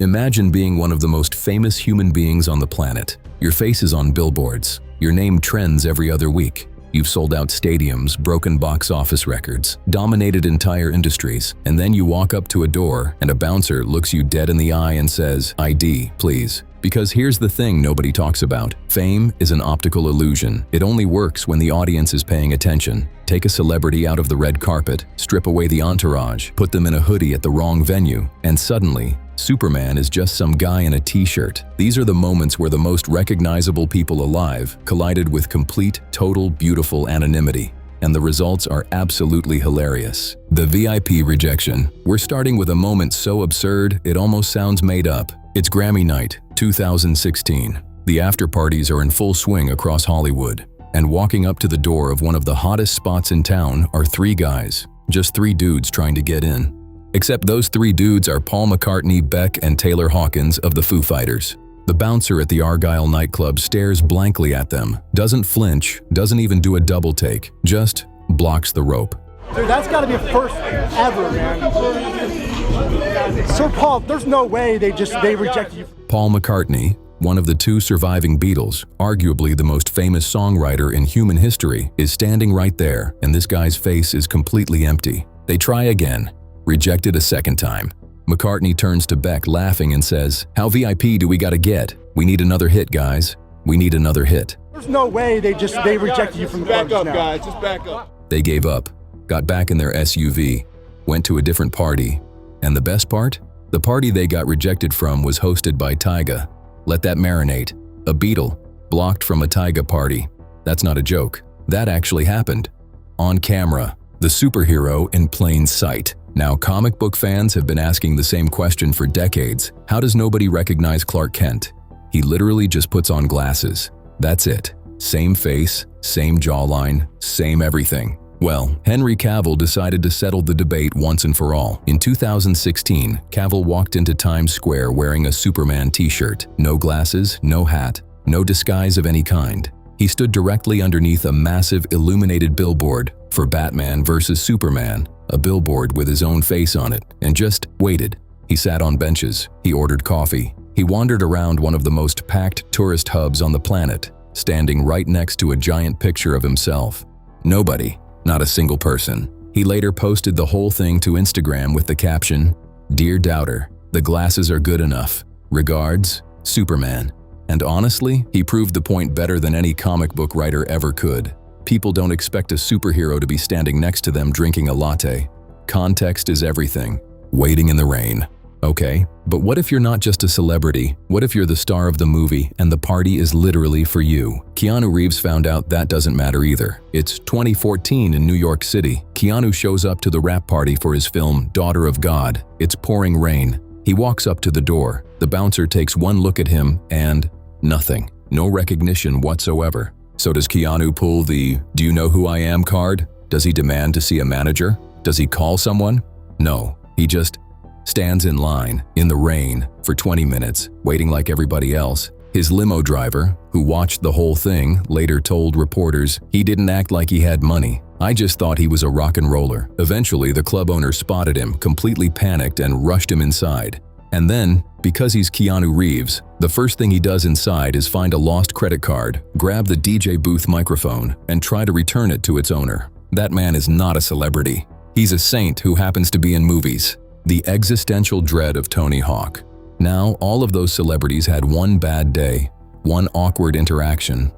Imagine being one of the most famous human beings on the planet. Your face is on billboards. Your name trends every other week. You've sold out stadiums, broken box office records, dominated entire industries, and then you walk up to a door and a bouncer looks you dead in the eye and says, "ID, please." Because here's the thing nobody talks about. Fame is an optical illusion. It only works when the audience is paying attention. Take a celebrity out of the red carpet, strip away the entourage, put them in a hoodie at the wrong venue, and suddenly, Superman is just some guy in a t-shirt. These are the moments where the most recognizable people alive collided with complete, total, beautiful anonymity. And the results are absolutely hilarious. The VIP rejection. We're starting with a moment so absurd, it almost sounds made up. It's Grammy night, 2016. The after parties are in full swing across Hollywood. And walking up to the door of one of the hottest spots in town are three guys. Just three dudes trying to get in. Except those three dudes are Paul McCartney, Beck, and Taylor Hawkins of the Foo Fighters. The bouncer at the Argyle nightclub stares blankly at them, doesn't flinch, doesn't even do a double take, just blocks the rope. Dude, that's gotta be a first ever, man. Sir Paul, there's no way they rejected you. Paul McCartney, one of the two surviving Beatles, arguably the most famous songwriter in human history, is standing right there, and this guy's face is completely empty. They try again, rejected a second time. McCartney turns to Beck laughing and says, "How VIP do we gotta get? We need another hit, guys. We need another hit." There's no way they rejected you from the back up, now. guys. Just back up. They gave up, got back in their SUV, went to a different party. And the best part? The party they got rejected from was hosted by Tyga. Let that marinate. A Beatle, blocked from a Tyga party. That's not a joke. That actually happened. On camera, the superhero in plain sight. Now, comic book fans have been asking the same question for decades. How does nobody recognize Clark Kent? He literally just puts on glasses. That's it. Same face, same jawline, same everything. Well, Henry Cavill decided to settle the debate once and for all. In 2016, Cavill walked into Times Square wearing a Superman t-shirt. No glasses, no hat, no disguise of any kind. He stood directly underneath a massive illuminated billboard for Batman vs. Superman, a billboard with his own face on it, and just waited. He sat on benches, he ordered coffee. He wandered around one of the most packed tourist hubs on the planet, standing right next to a giant picture of himself. Nobody. Not a single person. He later posted the whole thing to Instagram with the caption, "Dear Doubter, the glasses are good enough. Regards, Superman." And honestly, he proved the point better than any comic book writer ever could. People don't expect a superhero to be standing next to them drinking a latte. Context is everything. Waiting in the rain. Okay, but what if you're not just a celebrity? What if you're the star of the movie and the party is literally for you? Keanu Reeves found out that doesn't matter either. It's 2014 in New York City. Keanu shows up to the rap party for his film Daughter of God. It's pouring rain. He walks up to the door. The bouncer takes one look at him and nothing. No recognition whatsoever. So does Keanu pull the "Do you know who I am" card? Does he demand to see a manager? Does he call someone? No, he just stands in line, in the rain, for 20 minutes, waiting like everybody else. His limo driver, who watched the whole thing, later told reporters he didn't act like he had money. "I just thought he was a rock and roller." Eventually, the club owner spotted him, completely panicked, and rushed him inside. And then, because he's Keanu Reeves, the first thing he does inside is find a lost credit card, grab the DJ booth microphone, and try to return it to its owner. That man is not a celebrity. He's a saint who happens to be in movies. The existential dread of Tony Hawk. Now, all of those celebrities had one bad day, one awkward interaction.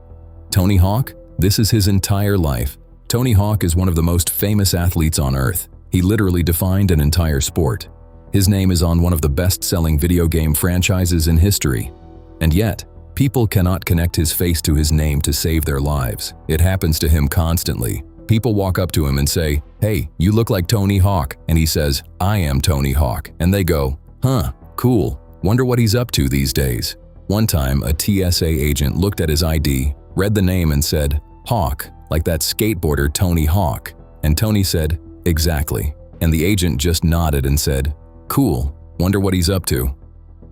Tony Hawk? This is his entire life. Tony Hawk is one of the most famous athletes on Earth. He literally defined an entire sport. His name is on one of the best-selling video game franchises in history. And yet, people cannot connect his face to his name to save their lives. It happens to him constantly. People walk up to him and say, "Hey, you look like Tony Hawk." And he says, "I am Tony Hawk." And they go, "Huh, cool. Wonder what he's up to these days." One time, a TSA agent looked at his ID, read the name and said, "Hawk, like that skateboarder Tony Hawk." And Tony said, "Exactly." And the agent just nodded and said, "Cool. Wonder what he's up to."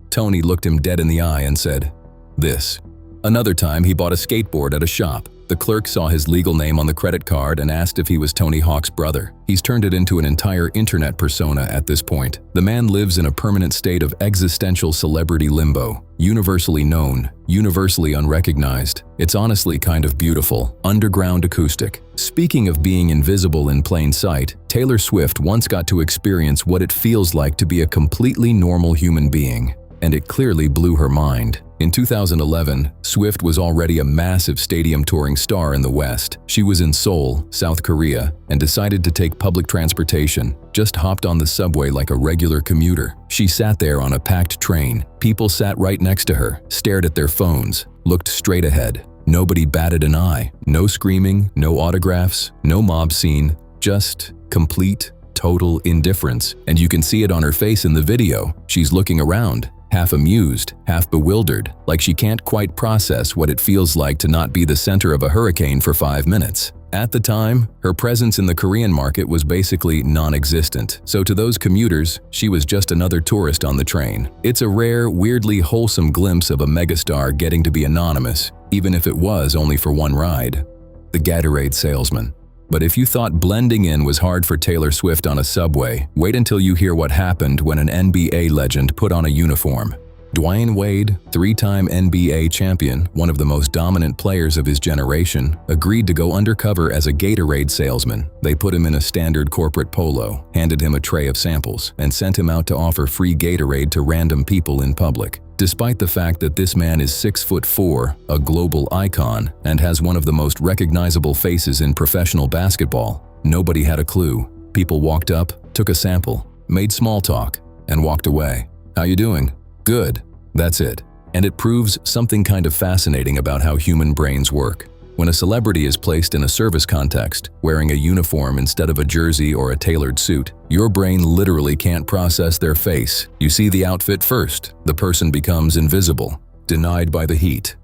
Tony looked him dead in the eye and said, "This." Another time, he bought a skateboard at a shop. The clerk saw his legal name on the credit card and asked if he was Tony Hawk's brother. He's turned it into an entire internet persona at this point. The man lives in a permanent state of existential celebrity limbo. Universally known, universally unrecognized. It's honestly kind of beautiful. Underground acoustic. Speaking of being invisible in plain sight, Taylor Swift once got to experience what it feels like to be a completely normal human being. And it clearly blew her mind. In 2011, Swift was already a massive stadium touring star in the West. She was in Seoul, South Korea, and decided to take public transportation. Just hopped on the subway like a regular commuter. She sat there on a packed train. People sat right next to her, stared at their phones, looked straight ahead. Nobody batted an eye. No screaming, no autographs, no mob scene, just complete, total indifference. And you can see it on her face in the video. She's looking around, half amused, half bewildered, like she can't quite process what it feels like to not be the center of a hurricane for 5 minutes. At the time, her presence in the Korean market was basically non-existent, so to those commuters, she was just another tourist on the train. It's a rare, weirdly wholesome glimpse of a megastar getting to be anonymous, even if it was only for one ride. The Gatorade salesman. But if you thought blending in was hard for Taylor Swift on a subway, wait until you hear what happened when an NBA legend put on a uniform. Dwyane Wade, 3-time NBA champion, one of the most dominant players of his generation, agreed to go undercover as a Gatorade salesman. They put him in a standard corporate polo, handed him a tray of samples, and sent him out to offer free Gatorade to random people in public. Despite the fact that this man is 6'4", a global icon, and has one of the most recognizable faces in professional basketball, nobody had a clue. People walked up, took a sample, made small talk, and walked away. How you doing? Good. That's it. And it proves something kind of fascinating about how human brains work. When a celebrity is placed in a service context, wearing a uniform instead of a jersey or a tailored suit, your brain literally can't process their face. You see the outfit first. The person becomes invisible, denied by the heat.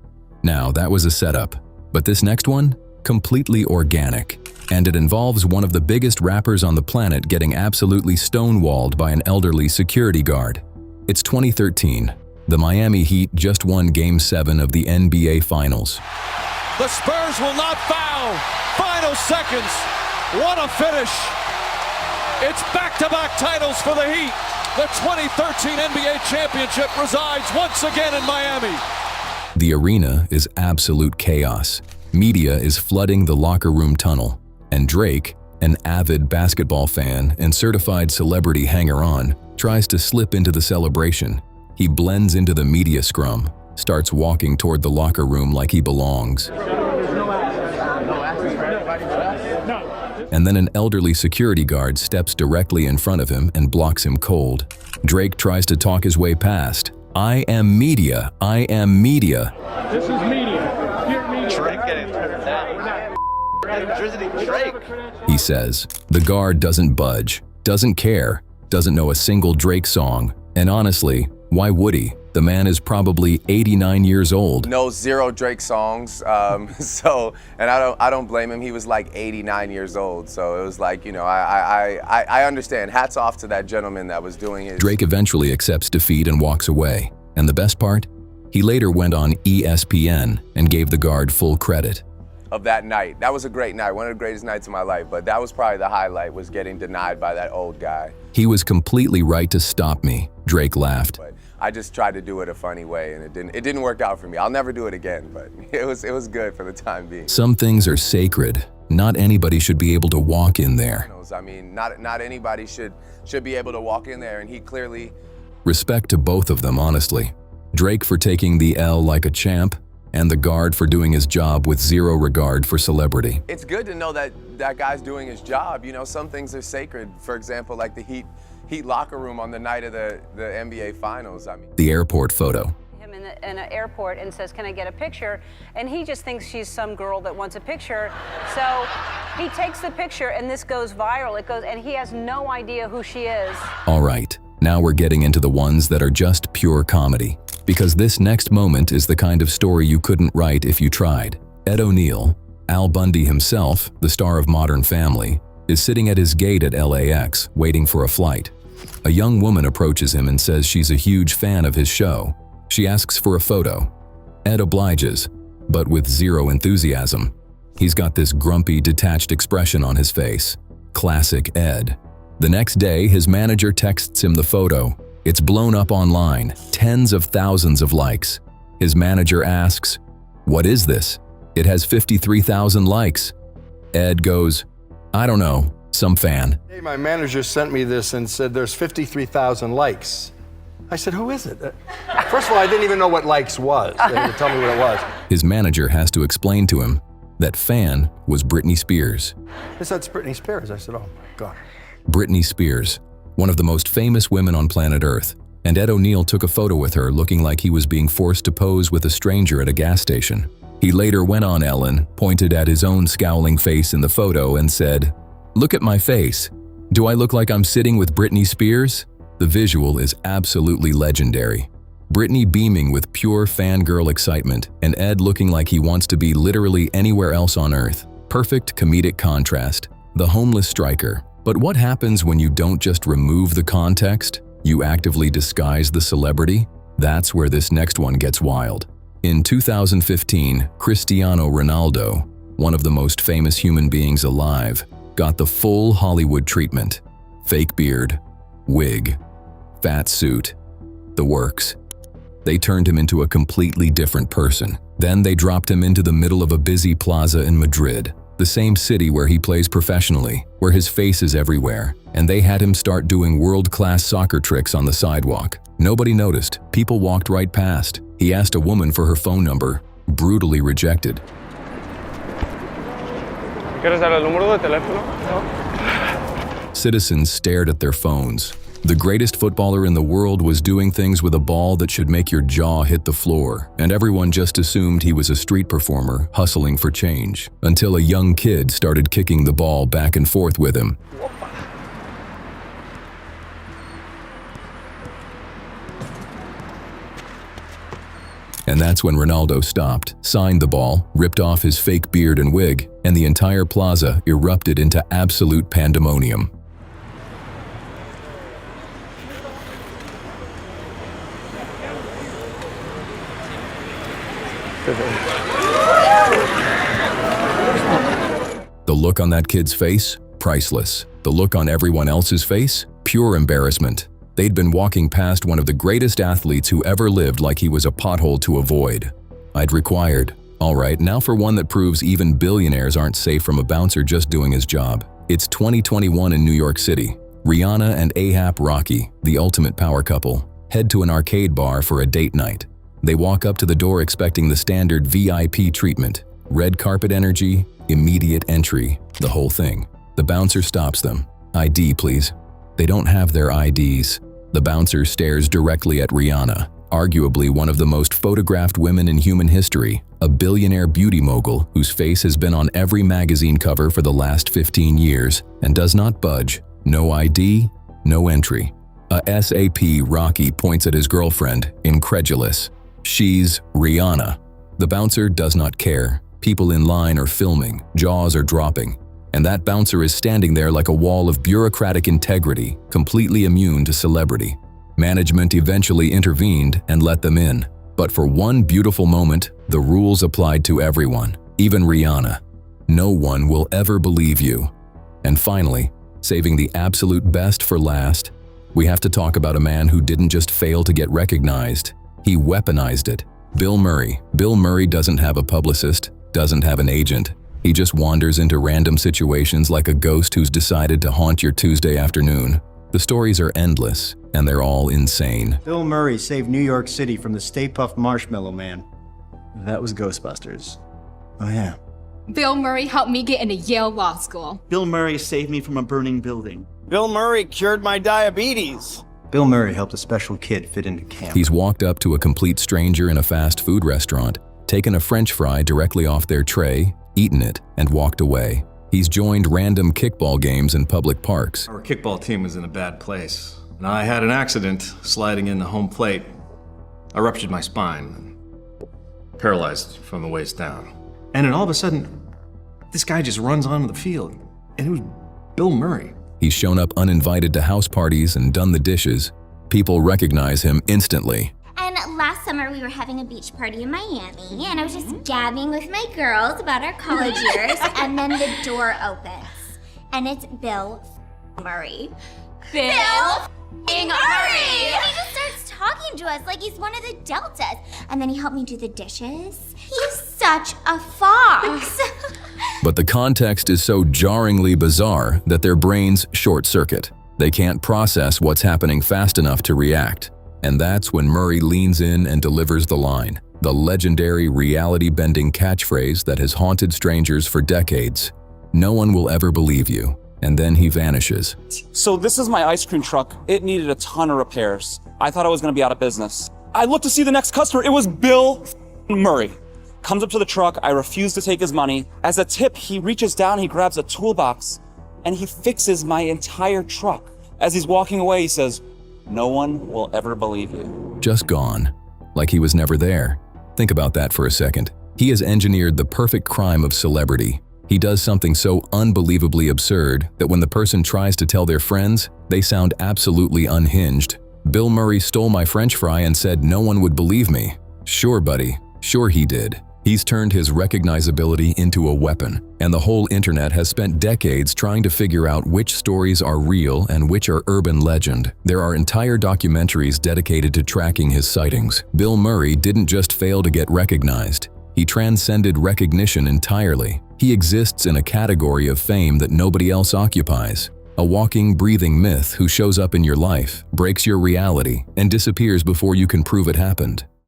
Now, that was a setup. But this next one? Completely organic. And it involves one of the biggest rappers on the planet getting absolutely stonewalled by an elderly security guard. It's 2013. The Miami Heat just won Game 7 of the NBA Finals. The Spurs will not foul. Final seconds. What a finish. It's back-to-back titles for the Heat. The 2013 NBA championship resides once again in Miami. The arena is absolute chaos. Media is flooding the locker room tunnel. And Drake, an avid basketball fan and certified celebrity hanger-on, tries to slip into the celebration. He blends into the media scrum, starts walking toward the locker room like he belongs. And then an elderly security guard steps directly in front of him and blocks him cold. Drake tries to talk his way past. I am media. I am media. This is media. You're media. Drake getting Drake. He says. The guard doesn't budge, doesn't care, doesn't know a single Drake song. And honestly, why would he? The man is probably 89 years old. Knows 0 Drake songs, and I don't blame him. He was like 89 years old, so it was like, you know, I understand. Hats off to that gentleman that was doing his. Drake eventually accepts defeat and walks away. And the best part? He later went on ESPN and gave the guard full credit. Of that night. That was a great night, one of the greatest nights of my life, but that was probably the highlight, was getting denied by that old guy. He was completely right to stop me, Drake laughed. But I just tried to do it a funny way, and it didn't work out for me. I'll never do it again, but it was good for the time being. Some things are sacred. Not anybody should be able to walk in there. I mean, not anybody should be able to walk in there, and he clearly. Respect to both of them, honestly. Drake for taking the L like a champ, and the guard for doing his job with 0 regard for celebrity. It's good to know that that guy's doing his job. You know, some things are sacred. For example, like the Heat locker room on the night of the NBA Finals. I mean, the airport photo. Him in an airport and says, "Can I get a picture?" And he just thinks she's some girl that wants a picture. So he takes the picture, and this goes viral. It goes, and he has no idea who she is. All right, now we're getting into the ones that are just pure comedy. Because this next moment is the kind of story you couldn't write if you tried. Ed O'Neill, Al Bundy himself, the star of Modern Family, is sitting at his gate at LAX, waiting for a flight. A young woman approaches him and says she's a huge fan of his show. She asks for a photo. Ed obliges, but with 0 enthusiasm. He's got this grumpy, detached expression on his face. Classic Ed. The next day, his manager texts him the photo. It's blown up online, tens of thousands of likes. His manager asks, "What is this? It has 53,000 likes." Ed goes, "I don't know, some fan." Hey, my manager sent me this and said there's 53,000 likes. I said, who is it? First of all, I didn't even know what likes was. They had to tell me what it was. His manager has to explain to him that fan was Britney Spears. They said, it's Britney Spears. I said, oh my God. Britney Spears, one of the most famous women on planet Earth, and Ed O'Neill took a photo with her looking like he was being forced to pose with a stranger at a gas station. He later went on Ellen, pointed at his own scowling face in the photo and said, "Look at my face. Do I look like I'm sitting with Britney Spears?" The visual is absolutely legendary. Britney beaming with pure fangirl excitement, and Ed looking like he wants to be literally anywhere else on Earth. Perfect comedic contrast. The homeless striker. But what happens when you don't just remove the context? You actively disguise the celebrity? That's where this next one gets wild. In 2015, Cristiano Ronaldo, one of the most famous human beings alive, got the full Hollywood treatment. Fake beard, wig, fat suit, the works. They turned him into a completely different person. Then they dropped him into the middle of a busy plaza in Madrid, the same city where he plays professionally, where his face is everywhere, and they had him start doing world-class soccer tricks on the sidewalk. Nobody noticed. People walked right past. He asked a woman for her phone number, brutally rejected. ¿Quieres dar el número de teléfono? Citizens stared at their phones. The greatest footballer in the world was doing things with a ball that should make your jaw hit the floor, and everyone just assumed he was a street performer hustling for change, until a young kid started kicking the ball back and forth with him. And that's when Ronaldo stopped, signed the ball, ripped off his fake beard and wig, and the entire plaza erupted into absolute pandemonium. The look on that kid's face, priceless. The look on everyone else's face, pure embarrassment. They'd been walking past one of the greatest athletes who ever lived like he was a pothole to avoid. I'd required, all right, now for one that proves even billionaires aren't safe from a bouncer just doing his job. It's 2021 in New York City. Rihanna and ASAP Rocky, the ultimate power couple, head to an arcade bar for a date night. They walk up to the door expecting the standard VIP treatment. Red carpet energy, immediate entry, the whole thing. The bouncer stops them. ID, please. They don't have their IDs. The bouncer stares directly at Rihanna, arguably one of the most photographed women in human history, a billionaire beauty mogul whose face has been on every magazine cover for the last 15 years and does not budge. No ID, no entry. ASAP Rocky points at his girlfriend, incredulous. She's Rihanna. The bouncer does not care. People in line are filming, jaws are dropping, and that bouncer is standing there like a wall of bureaucratic integrity, completely immune to celebrity. Management eventually intervened and let them in. But for one beautiful moment, the rules applied to everyone, even Rihanna. No one will ever believe you. And finally, saving the absolute best for last, we have to talk about a man who didn't just fail to get recognized, he weaponized it. Bill Murray. Bill Murray doesn't have a publicist, doesn't have an agent. He just wanders into random situations like a ghost who's decided to haunt your Tuesday afternoon. The stories are endless, and they're all insane. Bill Murray saved New York City from the Stay Puft Marshmallow Man. That was Ghostbusters. Oh yeah. Bill Murray helped me get into Yale Law School. Bill Murray saved me from a burning building. Bill Murray cured my diabetes. Bill Murray helped a special kid fit into camp. He's walked up to a complete stranger in a fast food restaurant, taken a French fry directly off their tray, eaten it, and walked away. He's joined random kickball games in public parks. Our kickball team was in a bad place, and I had an accident sliding into home plate. I ruptured my spine, paralyzed from the waist down. And then all of a sudden, this guy just runs onto the field, and it was Bill Murray. He's shown up uninvited to house parties and done the dishes. People recognize him instantly. And last summer we were having a beach party in Miami, and I was just gabbing with my girls about our college years, and then the door opens, and it's Bill Murray. Bill Murray! And he just starts talking to us like he's one of the Deltas, and then he helped me do the dishes. He's such a fox. But the context is so jarringly bizarre that their brains short-circuit. They can't process what's happening fast enough to react. And that's when Murray leans in and delivers the line, the legendary reality-bending catchphrase that has haunted strangers for decades. No one will ever believe you. And then he vanishes. So this is my ice cream truck. It needed a ton of repairs. I thought I was gonna be out of business. I looked to see the next customer. It was Bill Murray. Comes up to the truck. I refuse to take his money. As a tip, he reaches down, he grabs a toolbox, and he fixes my entire truck. As he's walking away, he says, "No one will ever believe you." Just gone. Like he was never there. Think about that for a second. He has engineered the perfect crime of celebrity. He does something so unbelievably absurd that when the person tries to tell their friends, they sound absolutely unhinged. Bill Murray stole my French fry and said no one would believe me. Sure, buddy. Sure he did. He's turned his recognizability into a weapon, and the whole internet has spent decades trying to figure out which stories are real and which are urban legend. There are entire documentaries dedicated to tracking his sightings. Bill Murray didn't just fail to get recognized. He transcended recognition entirely. He exists in a category of fame that nobody else occupies. A walking, breathing myth who shows up in your life, breaks your reality, and disappears before you can prove it happened.